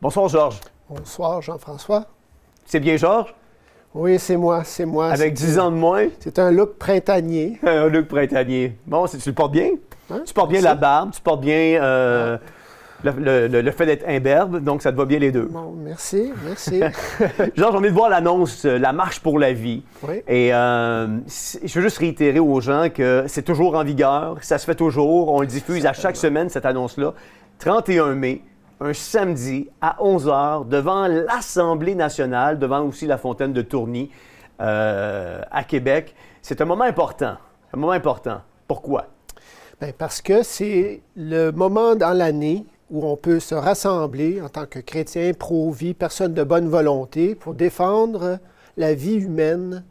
Bonsoir, Georges. Bonsoir, Jean-François. C'est bien, Georges? Oui, c'est moi. Avec 10 ans de moins? C'est un look printanier. Un look printanier. Bon, tu le portes bien? Hein? Tu portes bien Merci. la barbe, tu portes bien le fait d'être imberbe, donc ça te va bien les deux. Bon, merci. Georges, j'ai envie de voir l'annonce, la marche pour la vie. Oui. Et je veux juste réitérer aux gens que c'est toujours en vigueur, ça se fait toujours, on le diffuse à chaque semaine, cette annonce-là. 31 mai, un samedi à 11h, devant l'Assemblée nationale, devant aussi la fontaine de Tourny à Québec. C'est un moment important. Pourquoi? Bien, parce que c'est le moment dans l'année où on peut se rassembler en tant que chrétien, pro-vie, personne de bonne volonté, pour défendre la vie humaine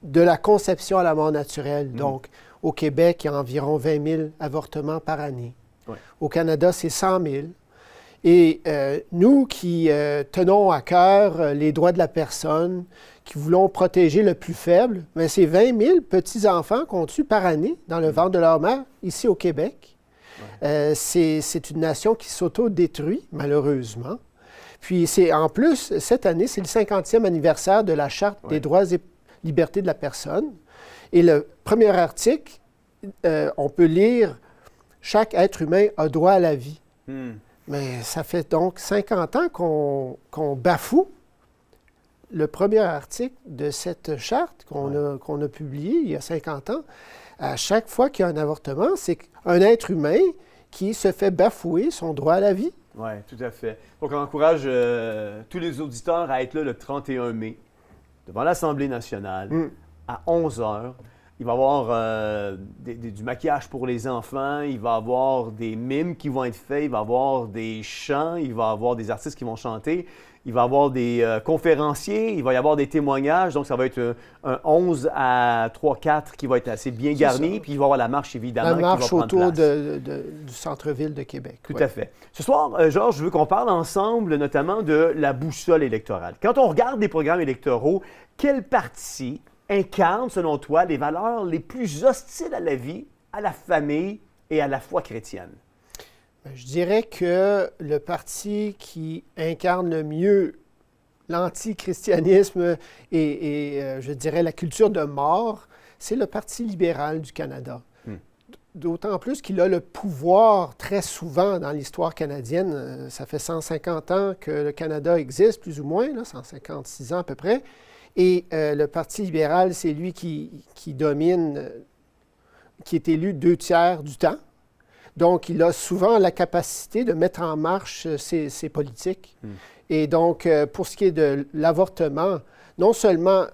de la conception à la mort naturelle. Donc, au Québec, il y a environ 20 000 avortements par année. Ouais. Au Canada, c'est 100 000. Et nous qui tenons à cœur les droits de la personne, qui voulons protéger le plus faible, bien, c'est 20 000 petits-enfants qu'on tue par année dans le ventre de leur mère, ici au Québec. C'est une nation qui s'auto-détruit, malheureusement. Puis en plus, cette année, c'est le 50e anniversaire de la Charte des droits et libertés de la personne. Et le premier article, on peut lire « Chaque être humain a droit à la vie ». Mais ça fait donc 50 ans qu'on bafoue le premier article de cette charte qu'on a publiée il y a 50 ans. À chaque fois qu'il y a un avortement, c'est un être humain qui se fait bafouer son droit à la vie. Oui, tout à fait. Donc, on encourage tous les auditeurs à être là le 31 mai, devant l'Assemblée nationale, à 11h. Il va y avoir du maquillage pour les enfants, il va y avoir des mimes qui vont être faits, il va y avoir des chants, il va y avoir des artistes qui vont chanter, il va y avoir des conférenciers, il va y avoir des témoignages. Donc, ça va être un 11 à 3-4 qui va être assez bien garni. Puis, il va y avoir la marche, évidemment, la marche qui va prendre autour place. du centre-ville de Québec. Tout à fait. Ce soir, Georges, je veux qu'on parle ensemble notamment de la boussole électorale. Quand on regarde des programmes électoraux, quel parti incarne, selon toi, les valeurs les plus hostiles à la vie, à la famille et à la foi chrétienne? Je dirais que le parti qui incarne le mieux l'antichristianisme et je dirais, la culture de mort, c'est le Parti libéral du Canada. D'autant plus qu'il a le pouvoir très souvent dans l'histoire canadienne. Ça fait 150 ans que le Canada existe, plus ou moins, là, 156 ans à peu près. Et le Parti libéral, c'est lui qui domine, qui est élu 2/3 du temps. Donc, il a souvent la capacité de mettre en marche ses politiques. Et donc, pour ce qui est de l'avortement, non seulement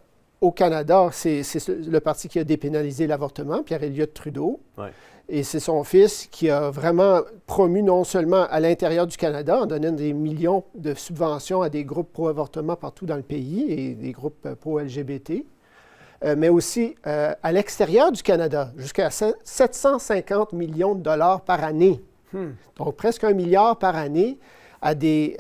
au Canada, c'est le parti qui a dépénalisé l'avortement, Pierre Elliott Trudeau, et c'est son fils qui a vraiment promu non seulement à l'intérieur du Canada, en donnant des millions de subventions à des groupes pro-avortement partout dans le pays et des groupes pro-LGBT, mais aussi à l'extérieur du Canada, jusqu'à 750 millions de dollars par année. Donc, presque 1 milliard par année à des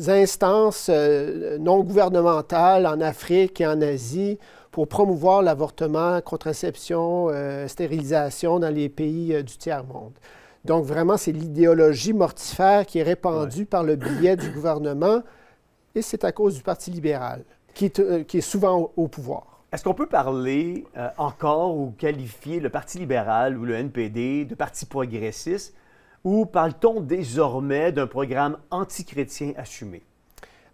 instances non gouvernementales en Afrique et en Asie pour promouvoir l'avortement, contraception, stérilisation dans les pays du tiers-monde. Donc, vraiment, c'est l'idéologie mortifère qui est répandue par le biais du gouvernement, et c'est à cause du Parti libéral, qui est souvent au pouvoir. Est-ce qu'on peut parler encore ou qualifier le Parti libéral ou le NPD de parti progressiste, ou parle-t-on désormais d'un programme antichrétien assumé?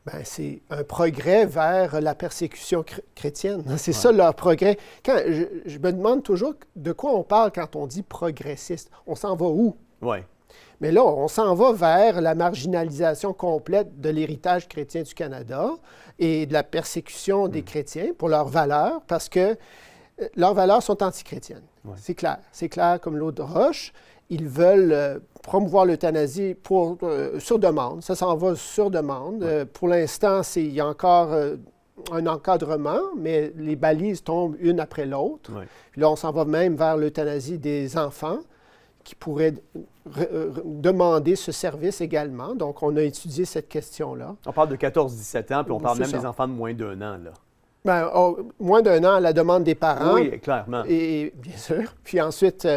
Bien, c'est un progrès vers la persécution chrétienne. C'est ça leur progrès. Je me demande toujours de quoi on parle quand on dit progressiste. On s'en va où? Oui. Mais là, on s'en va vers la marginalisation complète de l'héritage chrétien du Canada et de la persécution des chrétiens pour leurs valeurs, parce que leurs valeurs sont antichrétiennes. C'est clair. C'est clair comme l'eau de roche. Ils veulent promouvoir l'euthanasie sur demande. Ça s'en va sur demande. Pour l'instant, il y a encore un encadrement, mais les balises tombent une après l'autre. Puis là, on s'en va même vers l'euthanasie des enfants qui pourraient demander ce service également. Donc, on a étudié cette question-là. On parle de 14-17 ans, puis on parle même des enfants de moins d'1 an, là. Bien, moins d'1 an à la demande des parents. Oui, clairement. Et bien sûr. Puis ensuite,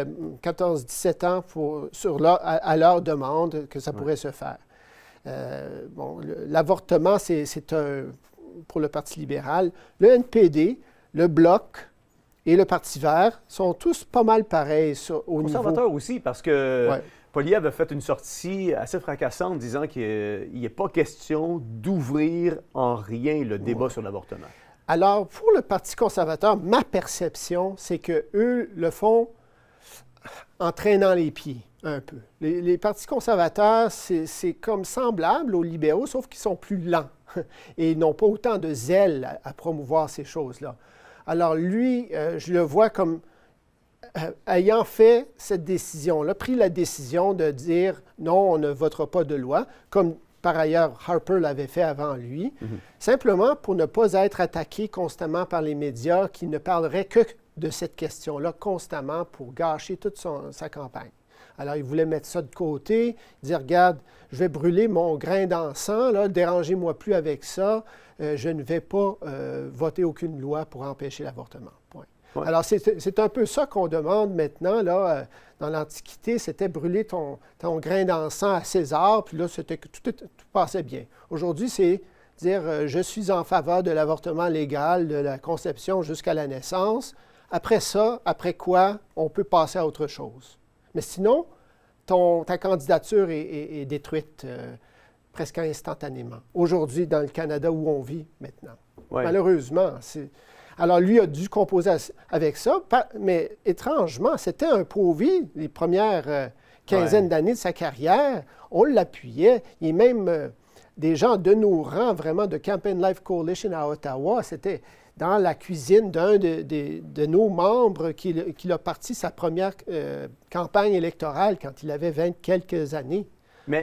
14-17 ans à leur demande que ça pourrait se faire. L'avortement, c'est pour le Parti libéral. Le NPD, le Bloc et le Parti vert sont tous pas mal pareils au niveau... Conservateurs aussi, parce que Ouais. Poilievre a fait une sortie assez fracassante disant qu'il n'est pas question d'ouvrir en rien le débat sur l'avortement. Alors, pour le Parti conservateur, ma perception, c'est qu'eux le font en traînant les pieds, un peu. Les partis conservateurs, c'est comme semblable aux libéraux, sauf qu'ils sont plus lents et ils n'ont pas autant de zèle à promouvoir ces choses-là. Alors, lui, je le vois comme ayant fait cette décision-là, pris la décision de dire non, on ne votera pas de loi, comme par ailleurs Harper l'avait fait avant lui, simplement pour ne pas être attaqué constamment par les médias qui ne parleraient que de cette question-là constamment pour gâcher toute sa campagne. Alors, il voulait mettre ça de côté, dire, regarde, je vais brûler mon grain d'encens, là, dérangez-moi plus avec ça, je ne vais pas voter aucune loi pour empêcher l'avortement. Point. Ouais. Alors, c'est un peu ça qu'on demande maintenant, là, dans l'Antiquité, c'était brûler ton grain d'encens à César, puis là, tout passait bien. Aujourd'hui, c'est dire, je suis en faveur de l'avortement légal, de la conception jusqu'à la naissance. Après ça, après quoi, on peut passer à autre chose. Mais sinon, ta candidature est détruite presque instantanément. Aujourd'hui, dans le Canada où on vit maintenant. Ouais. Malheureusement. Alors, lui a dû composer avec ça, mais étrangement, c'était un pro-vie les premières quinzaines d'années de sa carrière. On l'appuyait. Il y a même des gens de nos rangs, vraiment, de Campaign Life Coalition à Ottawa. C'était dans la cuisine d'un de nos membres qu'il a parti sa première campagne électorale quand il avait 20 quelques années.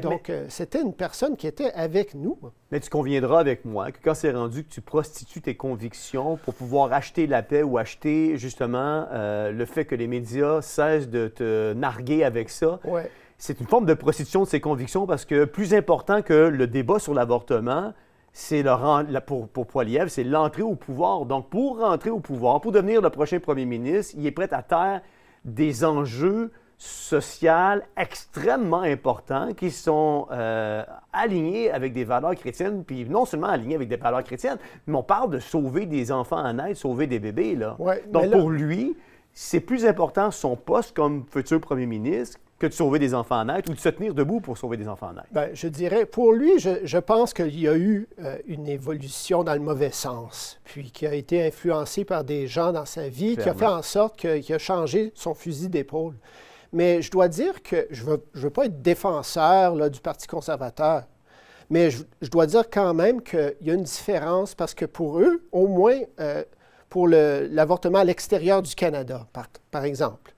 Donc, c'était une personne qui était avec nous. Mais tu conviendras avec moi que quand c'est rendu que tu prostitues tes convictions pour pouvoir acheter la paix ou acheter justement le fait que les médias cessent de te narguer avec ça, c'est une forme de prostitution de ses convictions parce que plus important que le débat sur l'avortement, c'est pour Poilievre, c'est l'entrée au pouvoir. Donc, pour rentrer au pouvoir, pour devenir le prochain premier ministre, il est prêt à taire des enjeux sociaux extrêmement importants qui sont alignés avec des valeurs chrétiennes, puis non seulement alignés avec des valeurs chrétiennes, mais on parle de sauver des enfants à naître, sauver des bébés. Là. Donc, pour lui, c'est plus important son poste comme futur premier ministre que de sauver des enfants à naître ou de se tenir debout pour sauver des enfants à naître. Bien, je dirais, pour lui, je pense qu'il y a eu une évolution dans le mauvais sens, puis qui a été influencé par des gens dans sa vie, qui a fait en sorte qu'il a changé son fusil d'épaule. Mais je dois dire que je veux pas être défenseur là, du Parti conservateur, mais je dois dire quand même qu'il y a une différence parce que pour eux, au moins pour l'avortement à l'extérieur du Canada, par exemple,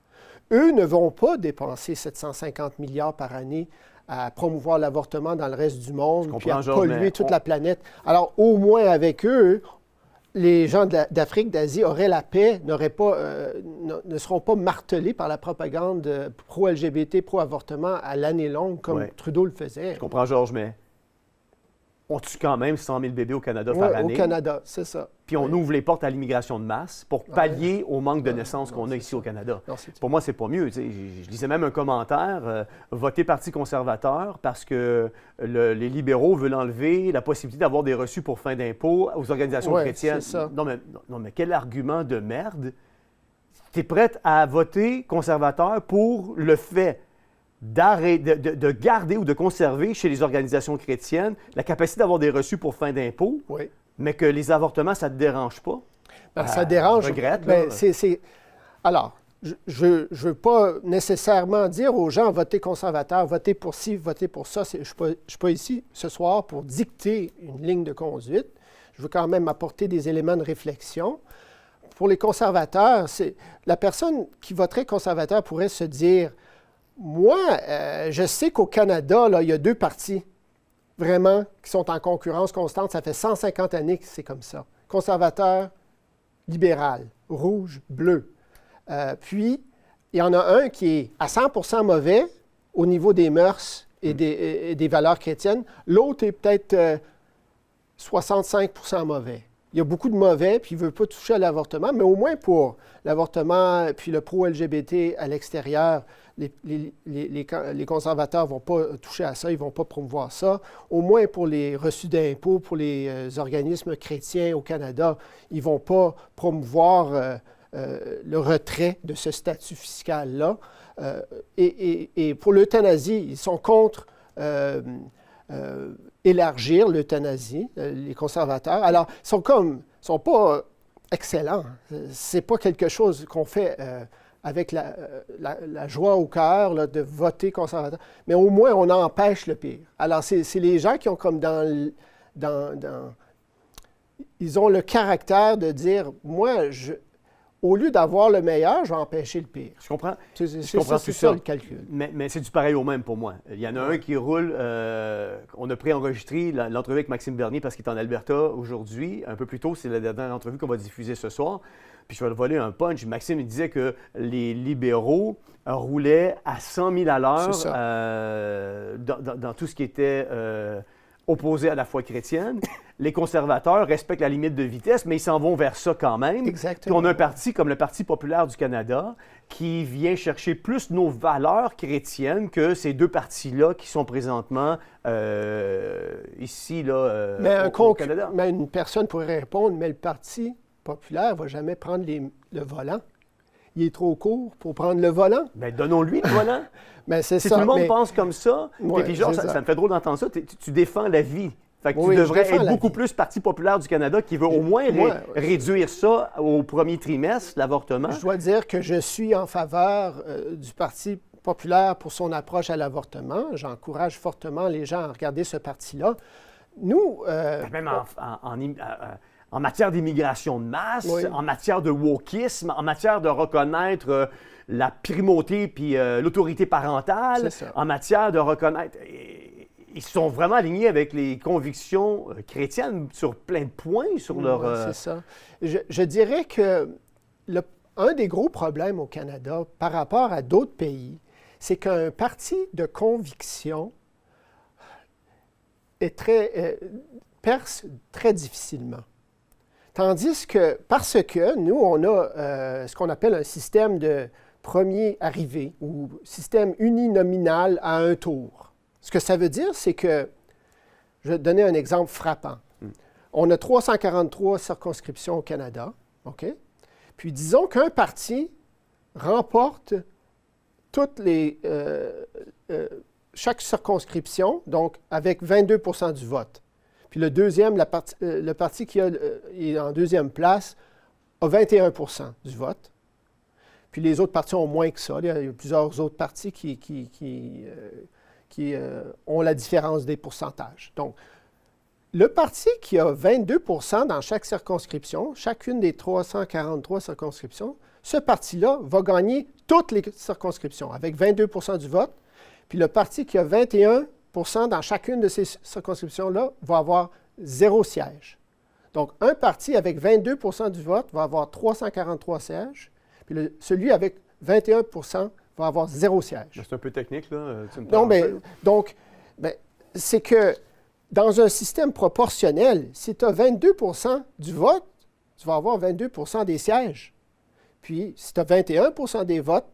eux ne vont pas dépenser 750 milliards par année à promouvoir l'avortement dans le reste du monde, puis à polluer toute la planète. Alors, au moins avec eux, les gens d'Afrique, d'Asie auraient la paix, ne seront pas martelés par la propagande pro-LGBT, pro-avortement à l'année longue, comme Trudeau le faisait. Je comprends, Georges, mais on tue quand même 100 000 bébés au Canada par année. Au Canada, c'est ça. Puis on ouvre les portes à l'immigration de masse pour pallier au manque de naissances qu'on a ici au Canada. Pour moi, c'est pas mieux. Je lisais même un commentaire, votez Parti conservateur parce que les libéraux veulent enlever la possibilité d'avoir des reçus pour fin d'impôt aux organisations chrétiennes. C'est ça. Non, mais quel argument de merde. Tu es prête à voter conservateur pour le fait de garder ou de conserver chez les organisations chrétiennes la capacité d'avoir des reçus pour fin d'impôt, mais que les avortements, ça ne te dérange pas? Ça dérange. Je regrette. Alors, je ne veux pas nécessairement dire aux gens, votez conservateur, votez pour ci, votez pour ça. Je ne suis pas ici ce soir pour dicter une ligne de conduite. Je veux quand même apporter des éléments de réflexion. Pour les conservateurs, la personne qui voterait conservateur pourrait se dire, moi, je sais qu'au Canada, là, il y a deux partis vraiment qui sont en concurrence constante. Ça fait 150 années que c'est comme ça. Conservateur, libéral, rouge, bleu. Puis, il y en a un qui est à 100% mauvais au niveau des mœurs et des valeurs chrétiennes. L'autre est peut-être 65% mauvais. il y a beaucoup de mauvais, puis il ne veut pas toucher à l'avortement, mais au moins pour l'avortement, puis le pro-LGBT à l'extérieur, les conservateurs ne vont pas toucher à ça, ils ne vont pas promouvoir ça. Au moins pour les reçus d'impôts, pour les organismes chrétiens au Canada, ils ne vont pas promouvoir le retrait de ce statut fiscal-là. Et pour l'euthanasie, ils sont contre élargir l'euthanasie, les conservateurs. Alors, ils sont pas excellents. C'est pas quelque chose qu'on fait avec la joie au cœur là, de voter conservateur, mais au moins on empêche le pire. Alors, c'est les gens qui ont comme ils ont le caractère de dire, moi, au lieu d'avoir le meilleur, je vais empêcher le pire. Je comprends. C'est ça le calcul. Mais c'est du pareil au même pour moi. Il y en a un qui roule. On a préenregistré l'entrevue avec Maxime Bernier parce qu'il est en Alberta aujourd'hui. Un peu plus tôt, c'est la dernière entrevue qu'on va diffuser ce soir. Puis je vais le voler un punch. Maxime, il disait que les libéraux roulaient à 100 000 à l'heure dans tout ce qui était opposé à la foi chrétienne. Les conservateurs respectent la limite de vitesse, mais ils s'en vont vers ça quand même. Exactement. Puis on a un parti comme le Parti populaire du Canada qui vient chercher plus nos valeurs chrétiennes que ces deux partis-là qui sont présentement ici là, au Canada. Mais une personne pourrait répondre, mais le Parti populaire ne va jamais prendre le volant. Il est trop court pour prendre le volant. Bien, donnons-lui le volant. Ben, c'est si ça, tout le monde pense comme ça, ouais, et puis genre, ça me fait drôle d'entendre ça, tu défends la vie. Fait que oui, tu devrais être beaucoup vie. plus Parti populaire du Canada qui veut au moins réduire ça au premier trimestre, l'avortement. Je dois dire que je suis en faveur du Parti populaire pour son approche à l'avortement. J'encourage fortement les gens à regarder ce parti-là. Nous... Même en matière d'immigration de masse, en matière de wokisme, en matière de reconnaître la primauté puis l'autorité parentale, en matière de reconnaître... Ils sont vraiment alignés avec les convictions chrétiennes sur plein de points, sur leur... C'est ça. Je dirais que un des gros problèmes au Canada par rapport à d'autres pays, c'est qu'un parti de conviction perce très difficilement. Tandis que, parce que nous, on a ce qu'on appelle un système de premier arrivé ou système uninominal à un tour. Ce que ça veut dire, c'est que, je vais te donner un exemple frappant. On a 343 circonscriptions au Canada, OK? Puis disons qu'un parti remporte chaque circonscription, donc avec 22 % du vote. Puis le deuxième, le parti qui est en deuxième place a 21 % du vote. Puis les autres partis ont moins que ça. Il y a plusieurs autres partis qui ont la différence des pourcentages. Donc, le parti qui a 22 % dans chaque circonscription, chacune des 343 circonscriptions, ce parti-là va gagner toutes les circonscriptions avec 22 % du vote. Puis le parti qui a 21 % dans chacune de ces circonscriptions-là va avoir 0 siège. Donc, un parti avec 22 % du vote va avoir 343 sièges, puis celui avec 21 % va avoir 0 siège. C'est un peu technique, là. Non, mais donc, c'est que dans un système proportionnel, si tu as 22 % du vote, tu vas avoir 22 % des sièges. Puis, si tu as 21 % des votes,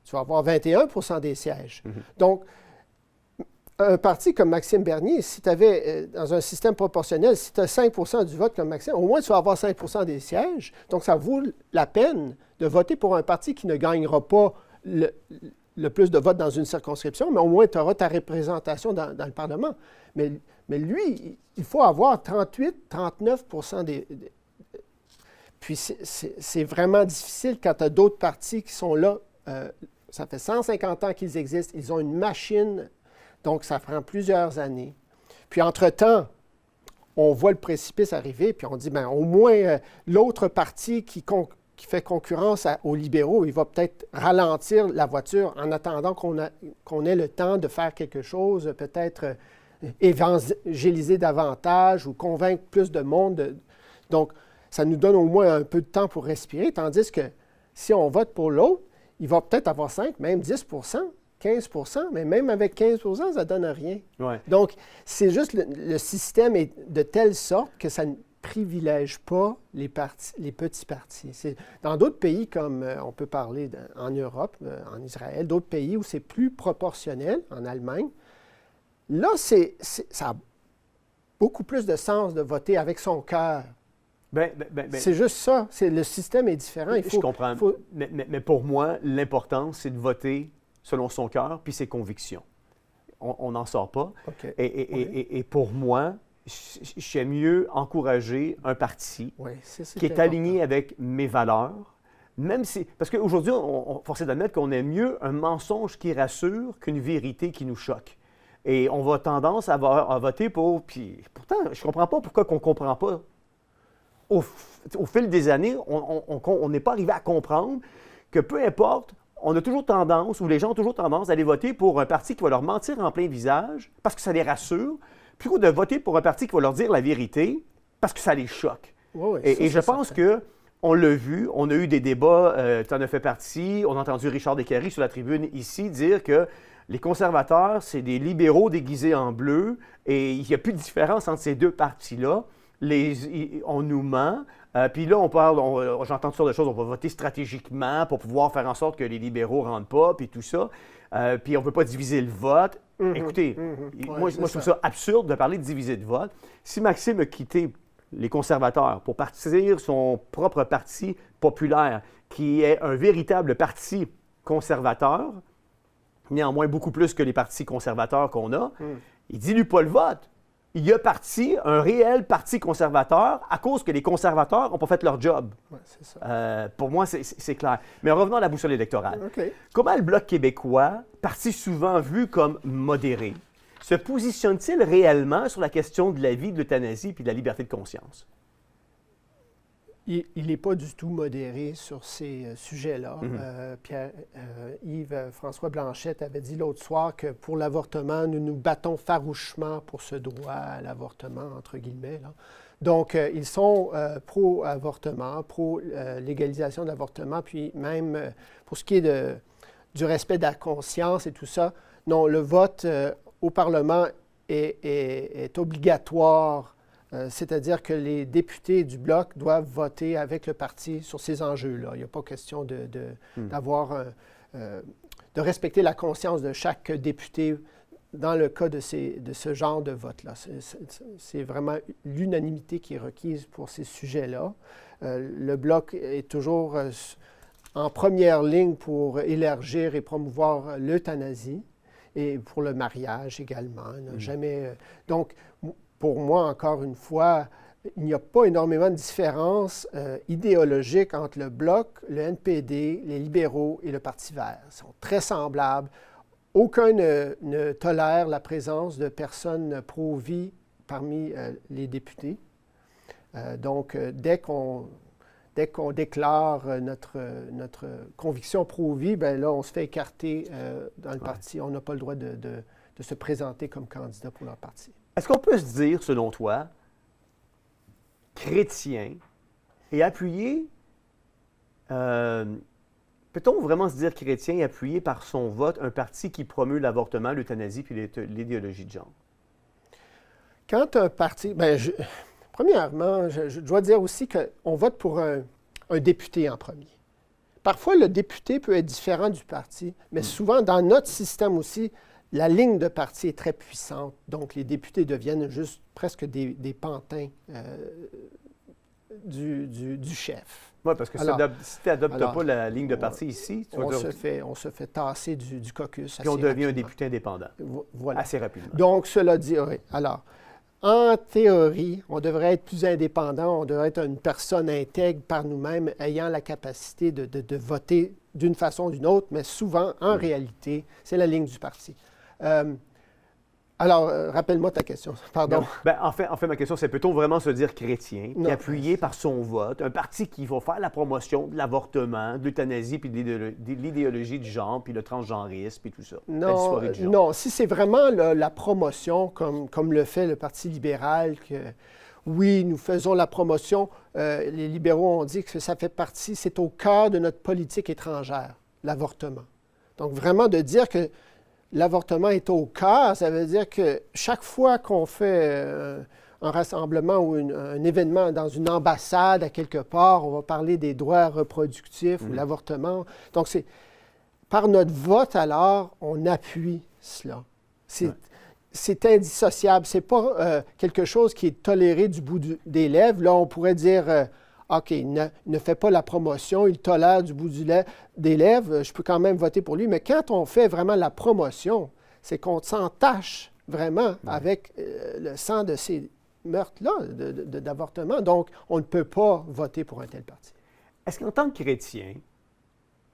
tu vas avoir 21 % des sièges. Donc, un parti comme Maxime Bernier, si tu avais, dans un système proportionnel, si tu as 5 % du vote comme Maxime, au moins tu vas avoir 5 % des sièges. Donc, ça vaut la peine de voter pour un parti qui ne gagnera pas le plus de votes dans une circonscription, mais au moins tu auras ta représentation dans le Parlement. Mais lui, il faut avoir 38-39 % des... Puis c'est vraiment difficile quand tu as d'autres partis qui sont là. Ça fait 150 ans qu'ils existent. Ils ont une machine, donc ça prend plusieurs années. Puis entre-temps, on voit le précipice arriver, puis on dit, bien, au moins, l'autre parti qui fait concurrence aux libéraux, il va peut-être ralentir la voiture en attendant qu'on ait le temps de faire quelque chose, peut-être évangéliser davantage ou convaincre plus de monde. Donc, ça nous donne au moins un peu de temps pour respirer, tandis que si on vote pour l'autre, il va peut-être avoir 5, même 10 %, 15 %, mais même avec 15 % ça ne donne rien. Ouais. Donc, c'est juste le système est de telle sorte que ça privilège pas les petits partis. Dans d'autres pays, comme on peut parler en Europe, en Israël, d'autres pays où c'est plus proportionnel, en Allemagne, là, ça a beaucoup plus de sens de voter avec son cœur. C'est juste ça. Le système est différent. Je comprends. Mais pour moi, l'important, c'est de voter selon son cœur puis ses convictions. On n'en sort pas. Okay. Et pour moi, j'aime mieux encourager un parti qui est aligné avec mes valeurs, même si... Parce qu'aujourd'hui, on force d'admettre qu'on aime mieux un mensonge qui rassure qu'une vérité qui nous choque. Et on va tendance à voter pour... Puis pourtant, je ne comprends pas pourquoi on ne comprend pas. Au fil des années, on n'est pas arrivé à comprendre que peu importe, on a toujours tendance, ou les gens ont toujours tendance à aller voter pour un parti qui va leur mentir en plein visage parce que ça les rassure, plutôt de voter pour un parti qui va leur dire la vérité parce que ça les choque. Oui, et je pense qu'on l'a vu, on a eu des débats, tu en as fait partie, on a entendu Richard Descaries sur la tribune ici dire que les conservateurs, c'est des libéraux déguisés en bleu et il n'y a plus de différence entre ces deux partis-là. On nous ment. Puis là, j'entends toutes sortes de choses. On va voter stratégiquement pour pouvoir faire en sorte que les libéraux ne rentrent pas, puis tout ça. Puis on ne veut pas diviser le vote. Écoutez, moi, je trouve ça absurde de parler de diviser le vote. Si Maxime a quitté les conservateurs pour partir son propre parti populaire, qui est un véritable parti conservateur, néanmoins beaucoup plus que les partis conservateurs qu'on a, il ne dilue pas le vote. Il a parti un réel parti conservateur à cause que les conservateurs n'ont pas fait leur job. Ouais, c'est ça. Pour moi, c'est clair. Mais revenons à la boussole électorale. Okay. Comment le Bloc québécois, parti souvent vu comme modéré, se positionne-t-il réellement sur la question de la vie, de l'euthanasie et de la liberté de conscience? Il n'est pas du tout modéré sur ces sujets-là. Yves-François Blanchette avait dit l'autre soir que pour l'avortement, nous nous battons farouchement pour ce droit à l'avortement, entre guillemets. Là. Donc, ils sont pro-avortement, pro-légalisation de l'avortement, puis même pour ce qui est du respect de la conscience et tout ça, non, le vote au Parlement est obligatoire. C'est-à-dire que les députés du Bloc doivent voter avec le parti sur ces enjeux-là. Il n'y a pas question de respecter la conscience de chaque député dans le cas de ce genre de vote-là. C'est vraiment l'unanimité qui est requise pour ces sujets-là. Le Bloc est toujours en première ligne pour élargir et promouvoir l'euthanasie et pour le mariage également. Donc, pour moi, encore une fois, il n'y a pas énormément de différence idéologique entre le Bloc, le NPD, les libéraux et le Parti vert. Ils sont très semblables. Aucun ne tolère la présence de personnes pro-vie parmi les députés. Donc, dès qu'on déclare notre conviction pro-vie, bien là, on se fait écarter dans le parti. On n'a pas le droit de se présenter comme candidat pour leur parti. Est-ce qu'on peut se dire, selon toi, chrétien et appuyer, peut-on vraiment se dire chrétien et appuyer par son vote un parti qui promeut l'avortement, l'euthanasie puis l'idéologie de genre? Quand un parti... premièrement, je dois dire aussi qu'on vote pour un député en premier. Parfois, le député peut être différent du parti, mais souvent, dans notre système aussi, la ligne de parti est très puissante, donc les députés deviennent juste presque des pantins du chef. Oui, parce que si tu n'adoptes pas la ligne de parti ici, on se fait tasser du caucus. Puis on devient un député indépendant assez rapidement. Donc, cela dit, oui. Alors, en théorie, on devrait être plus indépendant, on devrait être une personne intègre par nous-mêmes, ayant la capacité de voter d'une façon ou d'une autre, mais souvent, en réalité, c'est la ligne du parti. Alors, rappelle-moi ta question. Pardon. En fait, ma question, c'est peut-on vraiment se dire chrétien, puis appuyer par son vote un parti qui va faire la promotion de l'avortement, de l'euthanasie, puis de l'idéologie du genre, puis le transgenrisme, puis tout ça? Non, si c'est vraiment la promotion, comme le fait le Parti libéral, que oui, nous faisons la promotion, les libéraux ont dit que ça fait partie, c'est au cœur de notre politique étrangère, l'avortement. Donc, vraiment de dire que l'avortement est au cœur, ça veut dire que chaque fois qu'on fait un rassemblement ou un événement dans une ambassade à quelque part, on va parler des droits reproductifs ou l'avortement. Donc, par notre vote, alors, on appuie cela. C'est indissociable. Ce n'est pas quelque chose qui est toléré du bout des lèvres. Là, on pourrait dire, OK, il ne fait pas la promotion, il tolère du bout des lèvres, je peux quand même voter pour lui. Mais quand on fait vraiment la promotion, c'est qu'on s'entache vraiment avec le sang de ces meurtres-là, d'avortement. Donc, on ne peut pas voter pour un tel parti. Est-ce qu'en tant que chrétien,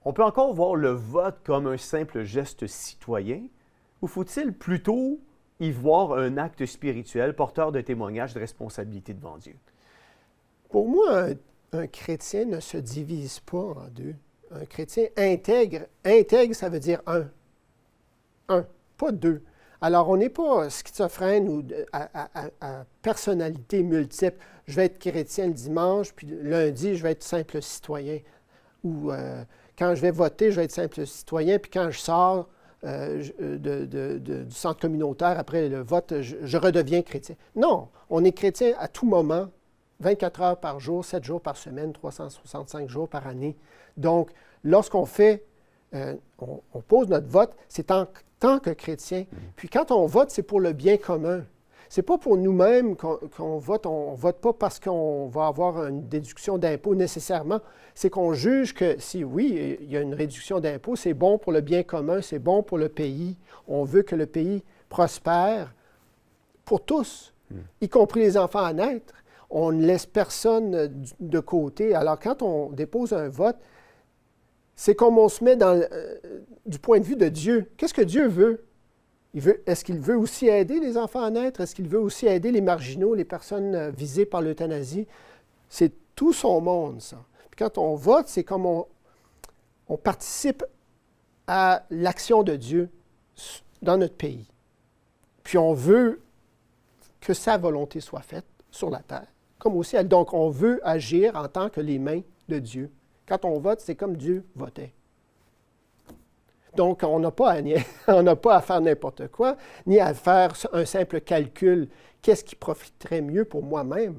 on peut encore voir le vote comme un simple geste citoyen ou faut-il plutôt y voir un acte spirituel porteur de témoignage de responsabilité devant Dieu? Pour moi, un chrétien ne se divise pas en deux. Un chrétien intègre. Intègre, ça veut dire un. Un, pas deux. Alors, on n'est pas schizophrène ou à personnalité multiple. Je vais être chrétien le dimanche, puis lundi, je vais être simple citoyen. Ou quand je vais voter, je vais être simple citoyen, puis quand je sors du centre communautaire après le vote, je redeviens chrétien. Non, on est chrétien à tout moment, 24 heures par jour, 7 jours par semaine, 365 jours par année. Donc, lorsqu'on fait, on pose notre vote, c'est en tant que chrétien. Puis quand on vote, c'est pour le bien commun. C'est pas pour nous-mêmes qu'on vote. On ne vote pas parce qu'on va avoir une déduction d'impôt nécessairement. C'est qu'on juge que si, oui, il y a une réduction d'impôt, c'est bon pour le bien commun, c'est bon pour le pays. On veut que le pays prospère pour tous, y compris les enfants à naître. On ne laisse personne de côté. Alors, quand on dépose un vote, c'est comme on se met du point de vue de Dieu. Qu'est-ce que Dieu veut? Est-ce qu'il veut aussi aider les enfants à naître? Est-ce qu'il veut aussi aider les marginaux, les personnes visées par l'euthanasie? C'est tout son monde, ça. Puis quand on vote, c'est comme on participe à l'action de Dieu dans notre pays. Puis on veut que sa volonté soit faite sur la terre, comme aussi elle. Donc, on veut agir en tant que les mains de Dieu. Quand on vote, c'est comme Dieu votait. Donc, on n'a pas à faire n'importe quoi, ni à faire un simple calcul. Qu'est-ce qui profiterait mieux pour moi-même?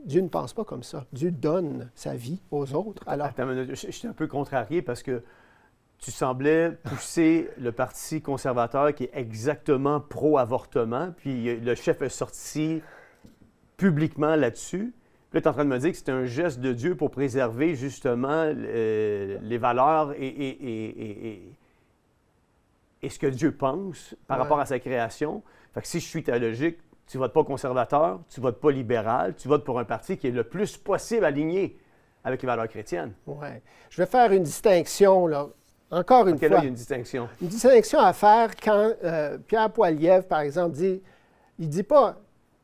Dieu ne pense pas comme ça. Dieu donne sa vie aux autres. Alors, attends, je suis un peu contrarié parce que tu semblais pousser le Parti conservateur qui est exactement pro-avortement, puis le chef est sorti publiquement là-dessus. Puis là, tu es en train de me dire que c'est un geste de Dieu pour préserver justement les valeurs et ce que Dieu pense par rapport à sa création. Fait que si je suis ta logique, tu ne votes pas conservateur, tu ne votes pas libéral, tu votes pour un parti qui est le plus possible aligné avec les valeurs chrétiennes. Oui. Je vais faire une distinction, là. Encore une fois. Là, il y a une distinction. Une distinction à faire quand Pierre Poilievre, par exemple, dit, il ne dit pas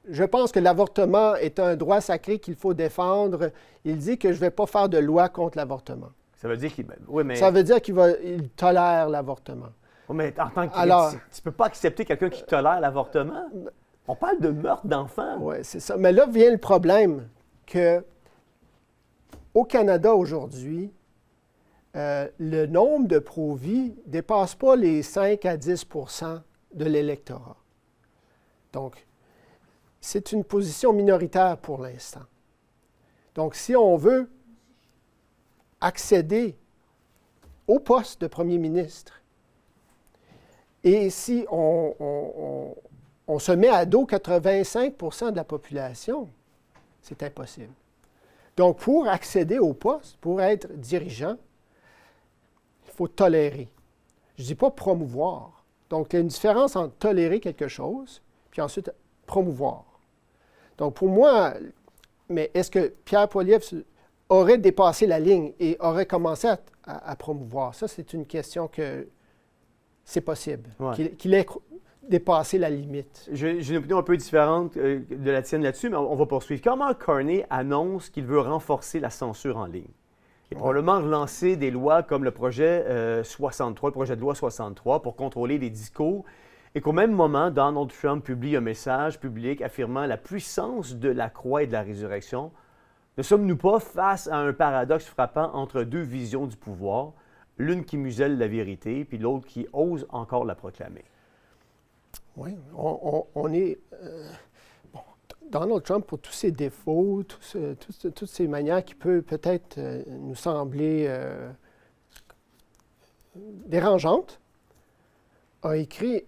« Je pense que l'avortement est un droit sacré qu'il faut défendre ». Il dit que je ne vais pas faire de loi contre l'avortement. Ça veut dire qu'il... Oui, mais... Ça veut dire qu'il tolère l'avortement. Oui, mais en tant que chrétien, tu ne peux pas accepter quelqu'un qui tolère l'avortement. On parle de meurtre d'enfants. Oui, c'est ça. Mais là vient le problème que au Canada aujourd'hui, le nombre de pro-vie ne dépasse pas les 5 à 10 % de l'électorat. Donc, c'est une position minoritaire pour l'instant. Donc, si on veut accéder au poste de premier ministre, et si on se met à dos 85 % de la population, c'est impossible. Donc, pour accéder au poste, pour être dirigeant, il faut tolérer. Je ne dis pas promouvoir. Donc, il y a une différence entre tolérer quelque chose, puis ensuite promouvoir. Donc, pour moi, mais est-ce que Pierre Poilievre aurait dépassé la ligne et aurait commencé à promouvoir? Ça, c'est une question que c'est possible, qu'il ait dépassé la limite. J'ai une opinion un peu différente de la tienne là-dessus, mais on va poursuivre. Quand Mark Carney annonce qu'il veut renforcer la censure en ligne, et probablement relancer des lois comme le projet 63, le projet de loi 63 pour contrôler les discours, et qu'au même moment, Donald Trump publie un message public affirmant la puissance de la croix et de la résurrection, ne sommes-nous pas face à un paradoxe frappant entre deux visions du pouvoir, l'une qui muselle la vérité, puis l'autre qui ose encore la proclamer? Oui, on est... Donald Trump, pour tous ses défauts, toutes ces manières qui peuvent peut-être nous sembler dérangeantes, a écrit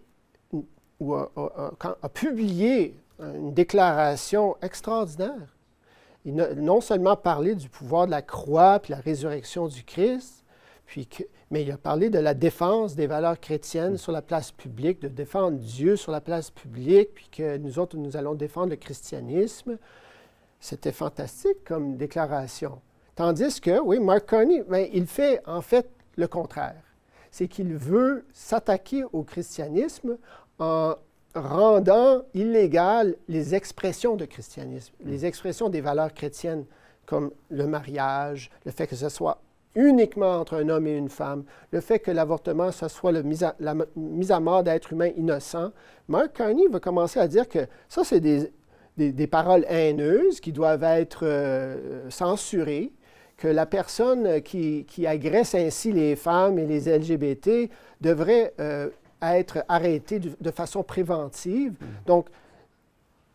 ou a publié une déclaration extraordinaire. Il a non seulement parlé du pouvoir de la croix puis la résurrection du Christ, mais il a parlé de la défense des valeurs chrétiennes sur la place publique, de défendre Dieu sur la place publique, puis que nous autres, nous allons défendre le christianisme. C'était fantastique comme déclaration. Tandis que, oui, Mark Carney, bien, il fait en fait le contraire. C'est qu'il veut s'attaquer au christianisme en rendant illégales les expressions de christianisme, les expressions des valeurs chrétiennes, comme le mariage, le fait que ce soit uniquement entre un homme et une femme, le fait que l'avortement, ce soit la mise à mort d'êtres humains innocents. Mark Carney va commencer à dire que ça, c'est des paroles haineuses qui doivent être censurées, que la personne qui agresse ainsi les femmes et les LGBT devrait être arrêtée de façon préventive. Donc,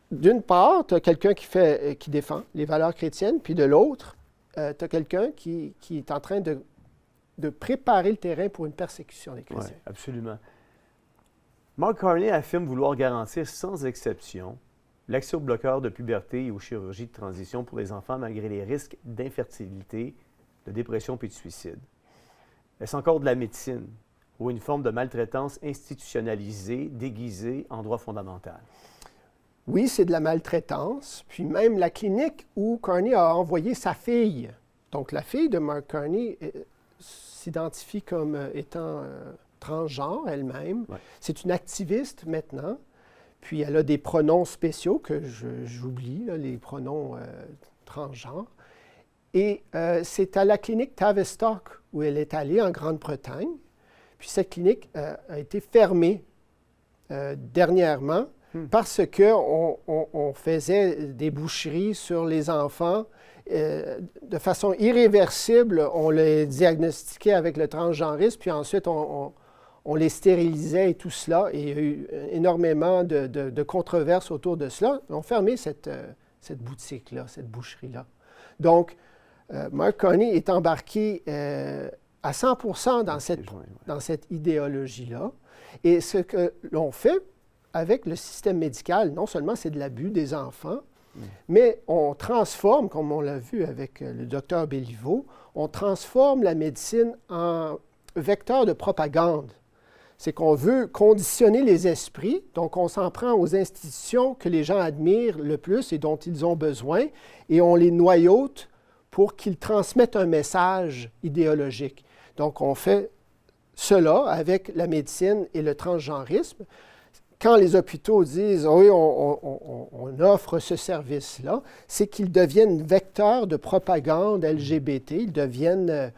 d'une part, tu as quelqu'un qui défend les valeurs chrétiennes, puis de l'autre, tu as quelqu'un qui est en train de préparer le terrain pour une persécution des chrétiens. Oui, absolument. Mark Carney affirme vouloir garantir sans exception l'accès aux bloqueurs de puberté et aux chirurgies de transition pour les enfants malgré les risques d'infertilité, de dépression puis de suicide. Est-ce encore de la médecine ou une forme de maltraitance institutionnalisée, déguisée en droit fondamental? Oui, c'est de la maltraitance. Puis même la clinique où Carney a envoyé sa fille. Donc la fille de Mark Carney s'identifie comme étant transgenre elle-même. Ouais. C'est une activiste maintenant. Puis elle a des pronoms spéciaux que j'oublie, les pronoms transgenres. Et c'est à la clinique Tavistock où elle est allée en Grande-Bretagne. Puis cette clinique a été fermée dernièrement parce qu'on faisait des boucheries sur les enfants de façon irréversible. On les diagnostiquait avec le transgenrisme, puis ensuite on les stérilisait et tout cela. Et il y a eu énormément de controverses autour de cela. On a fermé cette boutique-là, cette boucherie-là. Donc, Mark Carney est embarqué à 100% dans cette idéologie-là. Et ce que l'on fait avec le système médical, non seulement c'est de l'abus des enfants, mais on transforme, comme on l'a vu avec le docteur Béliveau, on transforme la médecine en vecteur de propagande. C'est qu'on veut conditionner les esprits, donc on s'en prend aux institutions que les gens admirent le plus et dont ils ont besoin, et on les noyaute pour qu'ils transmettent un message idéologique. Donc on fait cela avec la médecine et le transgenrisme. Quand les hôpitaux disent « oui, on offre ce service-là », c'est qu'ils deviennent vecteurs de propagande LGBT, ils deviennent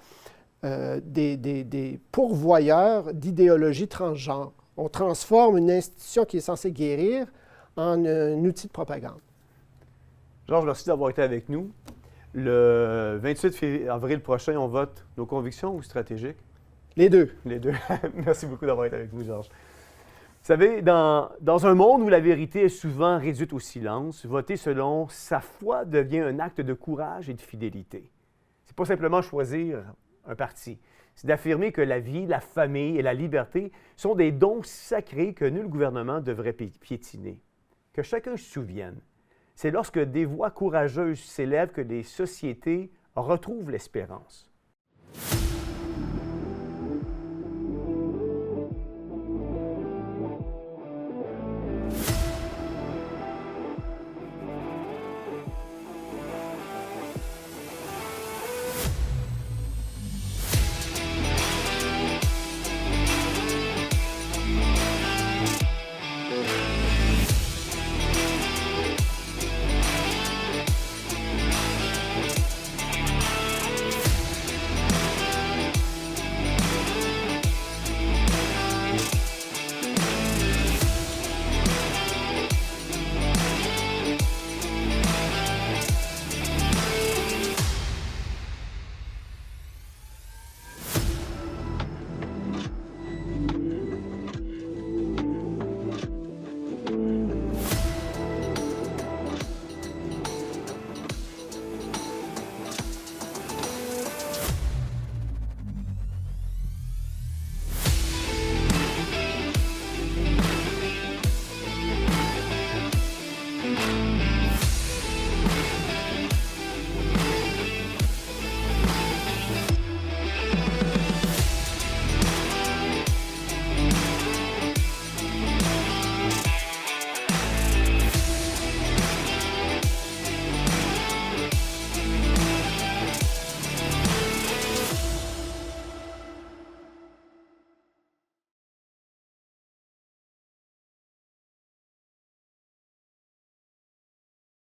des pourvoyeurs d'idéologie transgenre. On transforme une institution qui est censée guérir en un outil de propagande. Georges, merci d'avoir été avec nous. Le 28 avril prochain, on vote nos convictions ou stratégiques? Les deux. Les deux. Merci beaucoup d'avoir été avec nous, Georges. Vous savez, dans un monde où la vérité est souvent réduite au silence, voter selon sa foi devient un acte de courage et de fidélité. C'est pas simplement choisir un parti. C'est d'affirmer que la vie, la famille et la liberté sont des dons sacrés que nul gouvernement devrait piétiner. Que chacun se souvienne, c'est lorsque des voix courageuses s'élèvent que les sociétés retrouvent l'espérance.